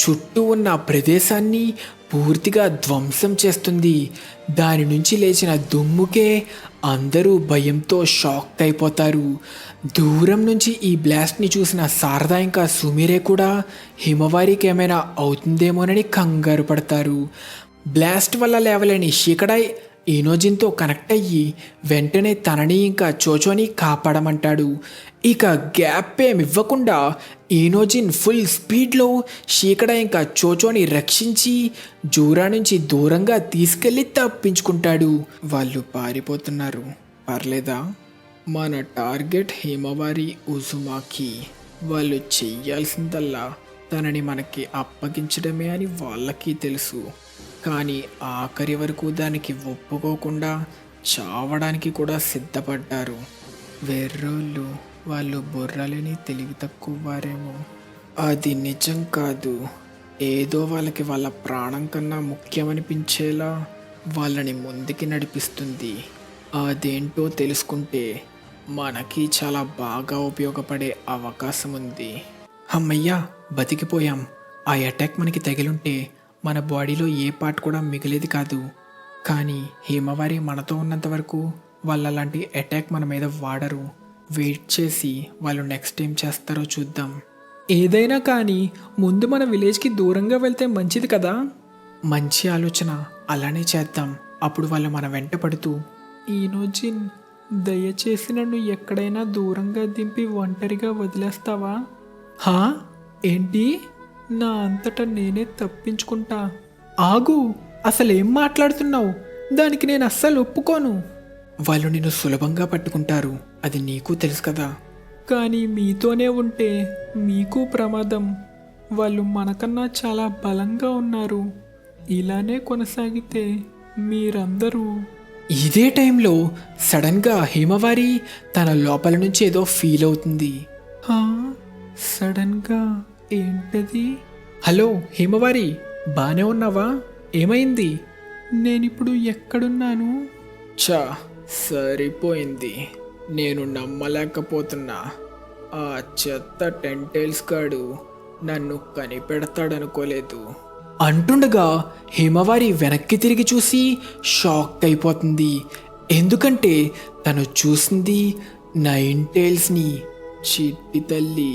Speaker 1: చుట్టూ ఉన్న ప్రదేశాన్ని పూర్తిగా ధ్వంసం చేస్తుంది. దాని నుంచి లేచిన దుమ్ముకే అందరూ భయంతో షాక్ అయిపోతారు. దూరం నుంచి ఈ బ్లాస్ట్ని చూసిన శారదా ఇంకా సుమీరే కూడా హిమవారికి ఏమైనా అవుతుందేమోనని కంగారు పడతారు. బ్లాస్ట్ వల్ల లేవలేని షీకడాయ్ ఈనోజిన్తో కనెక్ట్ అయ్యి వెంటనే తనని ఇంకా చోచోని కాపాడమంటాడు. ఇక గ్యాప్ ఏమివ్వకుండా ఈనోజిన్ ఫుల్ స్పీడ్లో షీకడా ఇంకా చోచోని రక్షించి జూరా నుంచి దూరంగా తీసుకెళ్ళి తప్పించుకుంటాడు. వాళ్ళు పారిపోతున్నారు, పర్లేదా? మన టార్గెట్ హిమవారి ఉజుమాకి. వాళ్ళు చెయ్యాల్సిందల్లా తనని మనకి అప్పగించడమే అని వాళ్ళకి తెలుసు. కానీ ఆఖరి వరకు దానికి ఒప్పుకోకుండా చావడానికి కూడా సిద్ధపడ్డారు. వెర్రోళ్ళు, వాళ్ళు బుర్రలేని తెలివి తక్కువ వారేమో. అది నిజం కాదు. ఏదో వాళ్ళకి వాళ్ళ ప్రాణం కన్నా ముఖ్యమనిపించేలా వాళ్ళని ముందుకి నడిపిస్తుంది. అదేంటో తెలుసుకుంటే మనకి చాలా బాగా ఉపయోగపడే అవకాశం ఉంది. అమ్మయ్యా, బతికిపోయాం. ఆ అటాక్ మనకి తగిలుంటే మన బాడీలో ఏ పార్ట్ కూడా మిగిలేది కాదు. కానీ హేమవారి మనతో ఉన్నంత వరకు వాళ్ళు అలాంటి అటాక్ మన మీద వాడరు. వెయిట్ చేసి వాళ్ళు నెక్స్ట్ ఏం చేస్తారో చూద్దాం. ఏదైనా కానీ ముందు మన విలేజ్కి దూరంగా వెళ్తే మంచిది కదా. మంచి ఆలోచన, అలానే చేద్దాం. అప్పుడు వాళ్ళు మన వెంట పడుతూ, ఈనోజిన్, దయచేసి నన్ను ఎక్కడైనా దూరంగా దింపి ఒంటరిగా వదిలేస్తావా? హా, ఏంటి? నా అంతటా నేనే తప్పించుకుంటా. ఆగు, అసలేం మాట్లాడుతున్నావు? దానికి నేను అస్సలు ఒప్పుకోను. వాళ్ళు నిన్ను సులభంగా పట్టుకుంటారు, అది నీకు తెలుసు కదా. కానీ మీతోనే ఉంటే మీకు ప్రమాదం. వాళ్ళు మనకన్నా చాలా బలంగా ఉన్నారు. ఇలానే కొనసాగితే మీరందరూ. ఇదే టైంలో సడన్గా హేమవారి తన లోపల నుంచి ఏదో ఫీల్ అవుతుంది. సడన్గా ఏంటది? హలో హేమవారి, బానే ఉన్నావా? ఏమైంది? నేనిప్పుడు ఎక్కడున్నాను? చా, సరిపోయింది. నేను నమ్మలేకపోతున్నా. ఆ చెత్త టెంటైల్స్ గాడు నన్ను కనిపెడతాడనుకోలేదు అంటుండగా హేమవారి వెనక్కి తిరిగి చూసి షాక్ అయిపోతుంది. ఎందుకంటే తను చూసింది నైన్టైల్స్ని. చిట్టి తల్లి,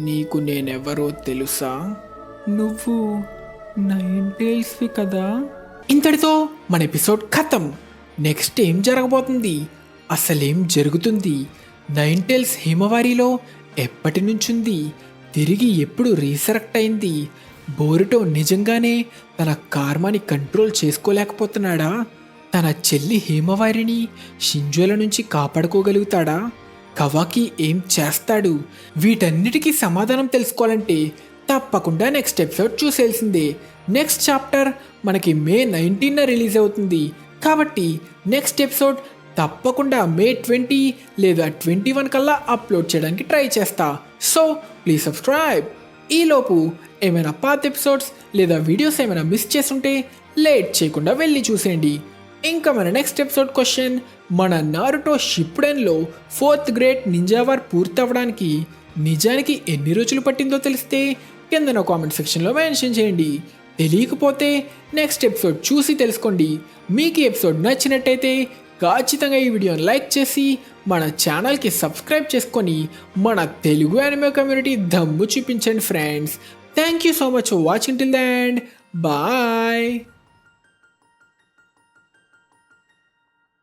Speaker 1: నీకు నేనెవరో తెలుసా? నువ్వు నైన్టైల్స్వి కదా. ఇంతటితో మన ఎపిసోడ్ ఖతం. నెక్స్ట్ ఏం జరగబోతుంది? అసలేం జరుగుతుంది? నైన్టైల్స్ హేమవారిలో ఎప్పటి నుంచుంది? తిరిగి ఎప్పుడు రీసరెక్ట్ అయింది? బోరుటో నిజంగానే తన కార్మాని కంట్రోల్ చేసుకోలేకపోతున్నాడా? తన చెల్లి హేమవారిని షింజోల నుంచి కాపాడుకోగలుగుతాడా? కవాకి ఏం చేస్తాడు? వీటన్నిటికీ సమాధానం తెలుసుకోవాలంటే తప్పకుండా నెక్స్ట్ ఎపిసోడ్ చూసేయాల్సిందే. నెక్స్ట్ చాప్టర్ మనకి మే 19న రిలీజ్ అవుతుంది. కాబట్టి నెక్స్ట్ ఎపిసోడ్ తప్పకుండా మే 20 లేదా 21 కల్లా అప్లోడ్ చేయడానికి ట్రై చేస్తా. So please subscribe. ఈలోపు ఏమైనా పాత ఎపిసోడ్స్ లేదా వీడియోస్ ఏమైనా మిస్ చేస్తుంటే లేట్ చేయకుండా వెళ్ళి చూసేయండి. ఇంకా మన నెక్స్ట్ ఎపిసోడ్ క్వశ్చన్, మన నారుటో షిప్పుడెన్లో 4th గ్రేడ్ నింజా వార్ పూర్తవడానికి నిజానికి ఎన్ని రోజులు పట్టిందో తెలిస్తే కింద కామెంట్ సెక్షన్లో మెన్షన్ చేయండి. తెలియకపోతే నెక్స్ట్ ఎపిసోడ్ చూసి తెలుసుకోండి. మీకు ఈ ఎపిసోడ్ నచ్చినట్టయితే ఖచ్చితంగా ఈ వీడియోని లైక్ చేసి మన ఛానల్కి సబ్స్క్రైబ్ చేసుకొని మన తెలుగు యానిమే కమ్యూనిటీ దమ్ము చూపించండి friends. Thank you so much for watching till the end. Bye.